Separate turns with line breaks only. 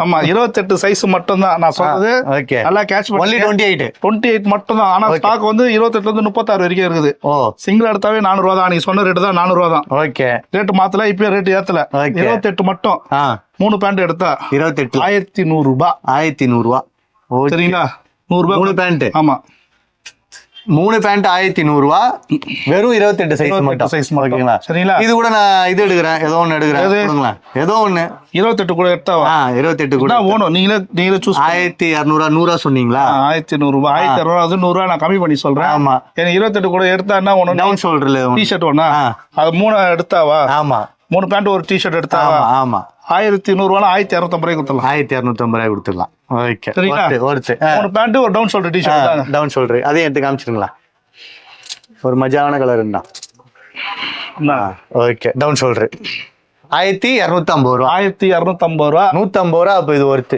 ஆமா 28 சைஸ் மட்டும் தான் நான் சொல்றது.
ஓகே.
நல்லா கேட்ச்
ஒன்லி 28
மட்டும் தான். ஆனா ஸ்டாக் வந்து 28 இருந்து 36 வரைக்கும் இருக்குது.
ஓ
சிங்கிள் எடுத்தாவே 400 ரூபா தான். நீ சொன்ன ரேட்டு தான் 400 ரூபா தான்.
ஓகே.
ரேட்டு மாத்தல, இப்பயே ரேட்டு ஏத்தல. 28 மட்டும் 3 பேண்ட் எடுத்தா
28
1100 ரூபாய்.
1100 ரூபா.
சரிங்களா? 100 ரூபாய்
3 பேண்ட்.
ஆமா
3 பேண்ட் 1100 ரூபா. வெறும் 28 சைஸ் மட்டும்.
சைஸ்
ஓகேங்களா?
சரிங்களா?
இது கூட நான் இது எடுக்கிறேன், ஏதோ ஒன்னு எடுக்கிறேன். ஏதோ ஒன்னு
28 கூட எடுத்தாவா?
28 கூட
ஓணும். நீங்களே சூஸ்.
1200 100 சொன்னீங்களா?
1100 ரூபாய். 1200 அது 100 ரூபாய் நான் கம்மி பண்ணி சொல்றேன்.
ஆமா.
எனக்கு 28 கூட எடுத்தா என்ன ஒண்ணு
டவுன் ஷோல்டர்ல
டி-ஷர்ட் ஒண்ணா? அது 3 எடுத்தாவா?
ஆமா.
3 பேண்ட் ஒரு டி-ஷர்ட் எடுத்தாவா?
ஆமா.
1100 ரூபாய் 1250 ரூபாய் கொடுத்துடலாம்.
1250 ரூபாய் கொடுத்துடலாம். ஓகே.
சரிங்களா? 3 பேண்ட் ஒரு டவுன் ஷோல்டர் டி-ஷர்ட் தான்.
டவுன் ஷோல்டர் அதையும் எடுத்து காமிச்சிருங்களா? ஒரு மஜான கலர் இருந்தா. ஓகே. டவுன் ஷோல்டர் 1250 ரூபா.
1250 ரூபா.
150 ரூபா. அப்ப இது ஒர்த்து.